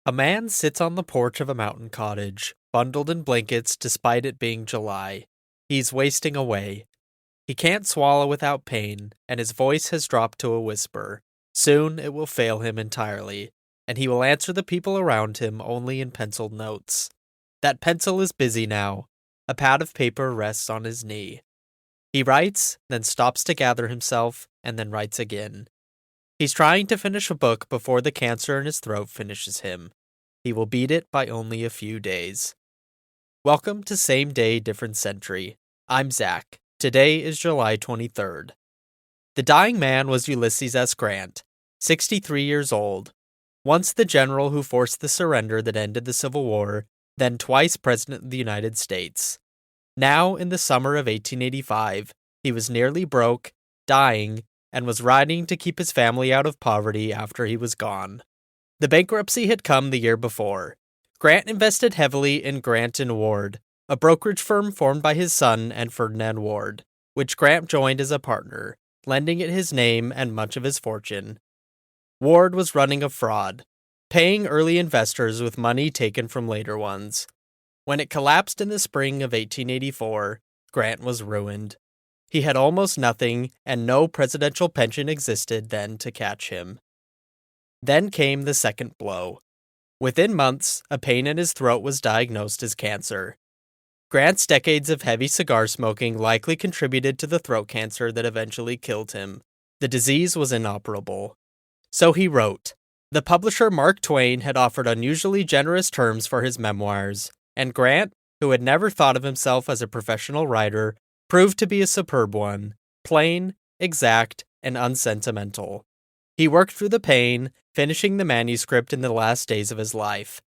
A man sits on the porch of a mountain cottage, bundled in blankets despite it being July. He's wasting away. He can't swallow without pain, and his voice has dropped to a whisper. Soon it will fail him entirely, and he will answer the people around him only in penciled notes. That pencil is busy now. A pad of paper rests on his knee. He writes, then stops to gather himself, and then writes again. He's trying to finish a book before the cancer in his throat finishes him. He will beat it by only a few days. Welcome to Same Day, Different Century. I'm Zach. Today is July 23rd. The dying man was Ulysses S. Grant, 63 years old, once the general who forced the surrender that ended the Civil War, then twice President of the United States. Now, in the summer of 1885, he was nearly broke, dying, and was riding to keep his family out of poverty after he was gone. The bankruptcy had come the year before. Grant invested heavily in Grant and Ward, a brokerage firm formed by his son and Ferdinand Ward, which Grant joined as a partner, lending it his name and much of his fortune. Ward was running a fraud, paying early investors with money taken from later ones. When it collapsed in the spring of 1884, Grant was ruined. He had almost nothing, and no presidential pension existed then to catch him. Then came the second blow. Within months, a pain in his throat was diagnosed as cancer. Grant's decades of heavy cigar smoking likely contributed to the throat cancer that eventually killed him. The disease was inoperable. So he wrote. The publisher Mark Twain had offered unusually generous terms for his memoirs, and Grant, who had never thought of himself as a professional writer, proved to be a superb one, plain, exact, and unsentimental. He worked through the pain, finishing the manuscript in the last days of his life.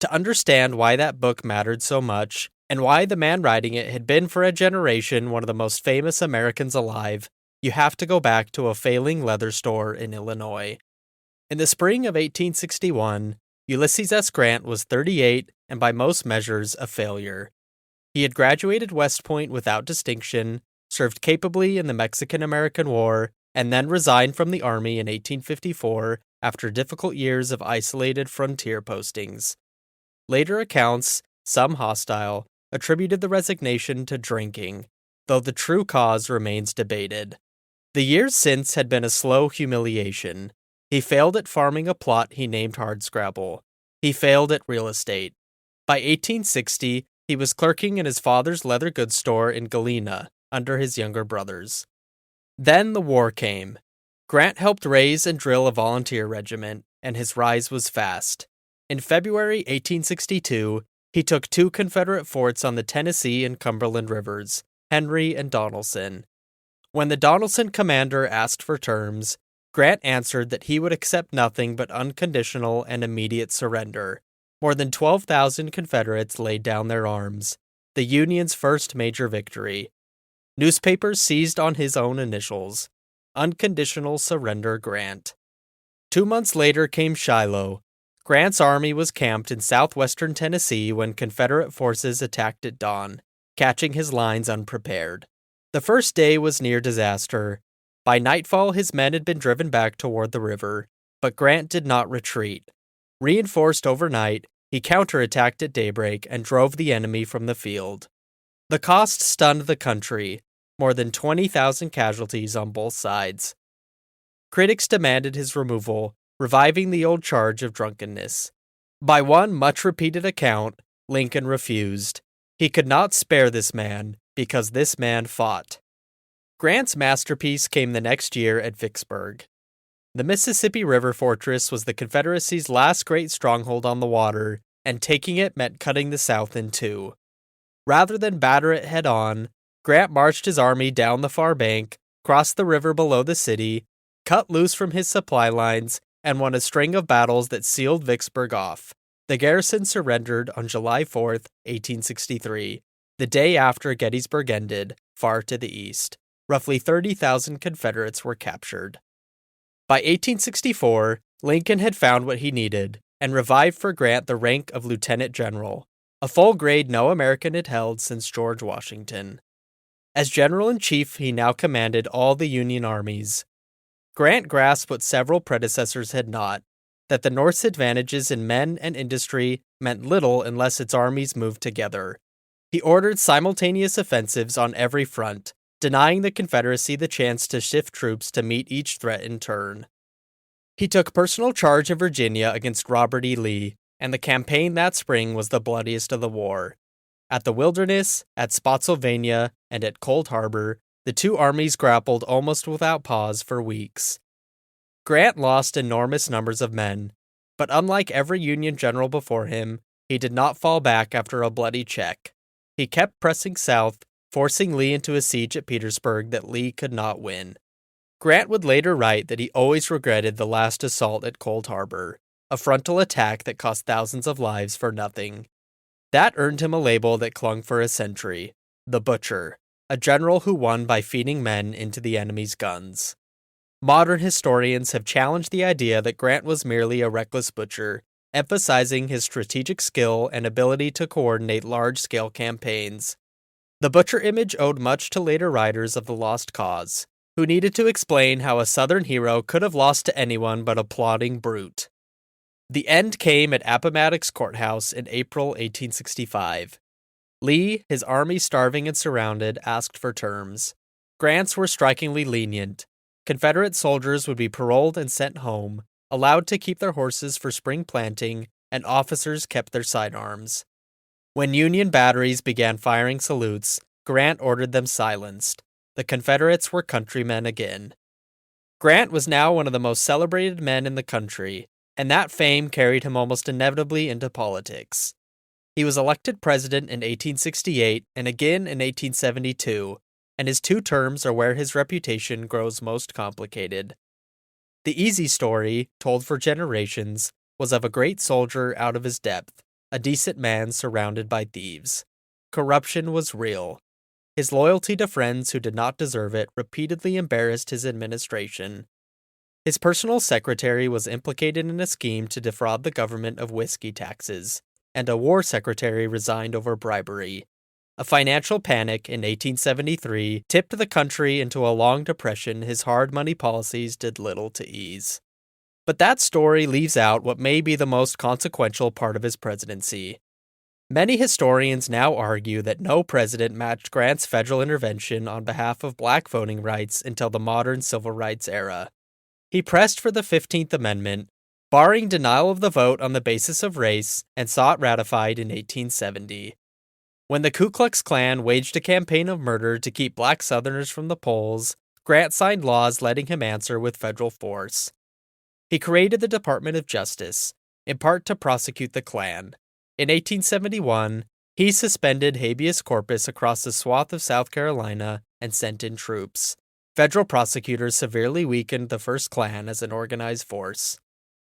To understand why that book mattered so much, and why the man writing it had been for a generation one of the most famous Americans alive, you have to go back to a failing leather store in Illinois. In the spring of 1861, Ulysses S. Grant was 38 and by most measures a failure. He had graduated West Point without distinction, served capably in the Mexican-American War, and then resigned from the Army in 1854 after difficult years of isolated frontier postings. Later accounts, some hostile, attributed the resignation to drinking, though the true cause remains debated. The years since had been a slow humiliation. He failed at farming a plot he named Hardscrabble. He failed at real estate. By 1860, he was clerking in his father's leather goods store in Galena, under his younger brothers. Then the war came. Grant helped raise and drill a volunteer regiment, and his rise was fast. In February 1862, he took two Confederate forts on the Tennessee and Cumberland rivers, Henry and Donelson. When the Donelson commander asked for terms, Grant answered that he would accept nothing but unconditional and immediate surrender. More than 12,000 Confederates laid down their arms, the Union's first major victory. Newspapers seized on his own initials, Unconditional Surrender Grant. 2 months later came Shiloh. Grant's army was camped in southwestern Tennessee when Confederate forces attacked at dawn, catching his lines unprepared. The first day was near disaster. By nightfall, his men had been driven back toward the river, but Grant did not retreat. Reinforced overnight, he counterattacked at daybreak and drove the enemy from the field. The cost stunned the country, more than 20,000 casualties on both sides. Critics demanded his removal, reviving the old charge of drunkenness. By one much-repeated account, Lincoln refused. He could not spare this man, because this man fought. Grant's masterpiece came the next year at Vicksburg. The Mississippi River fortress was the Confederacy's last great stronghold on the water, and taking it meant cutting the South in two. Rather than batter it head-on, Grant marched his army down the far bank, crossed the river below the city, cut loose from his supply lines, and won a string of battles that sealed Vicksburg off. The garrison surrendered on July 4, 1863, the day after Gettysburg ended, far to the east. Roughly 30,000 Confederates were captured. By 1864, Lincoln had found what he needed, and revived for Grant the rank of lieutenant general, a full grade no American had held since George Washington. As general-in-chief, he now commanded all the Union armies. Grant grasped what several predecessors had not, that the North's advantages in men and industry meant little unless its armies moved together. He ordered simultaneous offensives on every front, denying the Confederacy the chance to shift troops to meet each threat in turn. He took personal charge of Virginia against Robert E. Lee, and the campaign that spring was the bloodiest of the war. At the Wilderness, at Spotsylvania, and at Cold Harbor, the two armies grappled almost without pause for weeks. Grant lost enormous numbers of men, but unlike every Union general before him, he did not fall back after a bloody check. He kept pressing south, forcing Lee into a siege at Petersburg that Lee could not win. Grant would later write that he always regretted the last assault at Cold Harbor, a frontal attack that cost thousands of lives for nothing. That earned him a label that clung for a century, the Butcher, a general who won by feeding men into the enemy's guns. Modern historians have challenged the idea that Grant was merely a reckless butcher, emphasizing his strategic skill and ability to coordinate large-scale campaigns. The Butcher image owed much to later writers of the Lost Cause, who needed to explain how a Southern hero could have lost to anyone but a plodding brute. The end came at Appomattox Courthouse in April 1865. Lee, his army starving and surrounded, asked for terms. Grant's were strikingly lenient. Confederate soldiers would be paroled and sent home, allowed to keep their horses for spring planting, and officers kept their sidearms. When Union batteries began firing salutes, Grant ordered them silenced. The Confederates were countrymen again. Grant was now one of the most celebrated men in the country, and that fame carried him almost inevitably into politics. He was elected president in 1868 and again in 1872, and his two terms are where his reputation grows most complicated. The easy story, told for generations, was of a great soldier out of his depth, a decent man surrounded by thieves. Corruption was real. His loyalty to friends who did not deserve it repeatedly embarrassed his administration. His personal secretary was implicated in a scheme to defraud the government of whiskey taxes, and a war secretary resigned over bribery. A financial panic in 1873 tipped the country into a long depression his hard money policies did little to ease. But that story leaves out what may be the most consequential part of his presidency. Many historians now argue that no president matched Grant's federal intervention on behalf of black voting rights until the modern civil rights era. He pressed for the 15th Amendment, barring denial of the vote on the basis of race, and saw it ratified in 1870. When the Ku Klux Klan waged a campaign of murder to keep black Southerners from the polls, Grant signed laws letting him answer with federal force. He created the Department of Justice, in part to prosecute the Klan. In 1871, he suspended habeas corpus across a swath of South Carolina and sent in troops. Federal prosecutors severely weakened the first Klan as an organized force.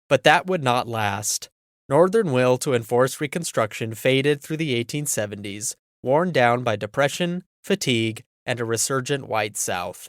But that would not last. Northern will to enforce Reconstruction faded through the 1870s, worn down by depression, fatigue, and a resurgent white South.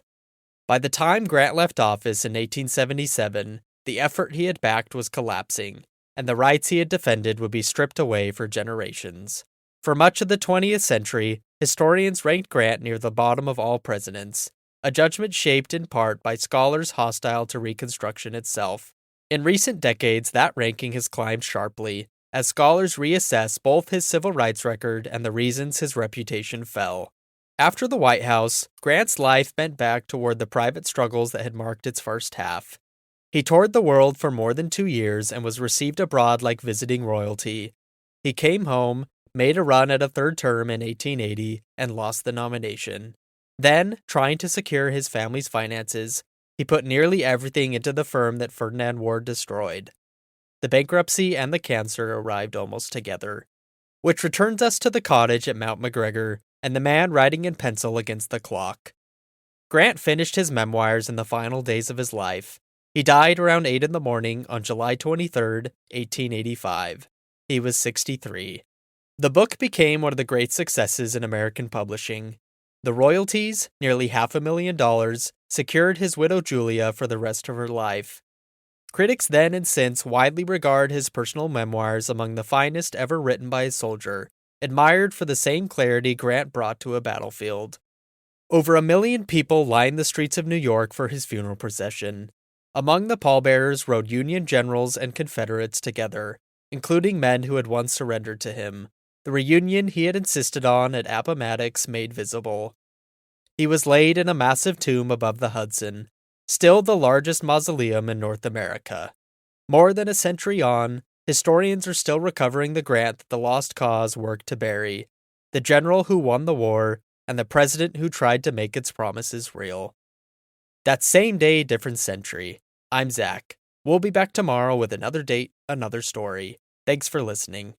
By the time Grant left office in 1877, the effort he had backed was collapsing, and the rights he had defended would be stripped away for generations. For much of the 20th century, historians ranked Grant near the bottom of all presidents, a judgment shaped in part by scholars hostile to Reconstruction itself. In recent decades, that ranking has climbed sharply, as scholars reassess both his civil rights record and the reasons his reputation fell. After the White House, Grant's life bent back toward the private struggles that had marked its first half. He toured the world for more than 2 years and was received abroad like visiting royalty. He came home, made a run at a third term in 1880, and lost the nomination. Then, trying to secure his family's finances, he put nearly everything into the firm that Ferdinand Ward destroyed. The bankruptcy and the cancer arrived almost together. Which returns us to the cottage at Mount McGregor and the man writing in pencil against the clock. Grant finished his memoirs in the final days of his life. He died around 8 in the morning on July 23, 1885. He was 63. The book became one of the great successes in American publishing. The royalties, nearly $500,000, secured his widow Julia for the rest of her life. Critics then and since widely regard his personal memoirs among the finest ever written by a soldier, admired for the same clarity Grant brought to a battlefield. Over 1 million people lined the streets of New York for his funeral procession. Among the pallbearers rode Union generals and Confederates together, including men who had once surrendered to him, the reunion he had insisted on at Appomattox made visible. He was laid in a massive tomb above the Hudson, still the largest mausoleum in North America. More than a century on, historians are still recovering the Grant that the Lost Cause worked to bury, the general who won the war, and the president who tried to make its promises real. That same day, different century. I'm Zach. We'll be back tomorrow with another date, another story. Thanks for listening.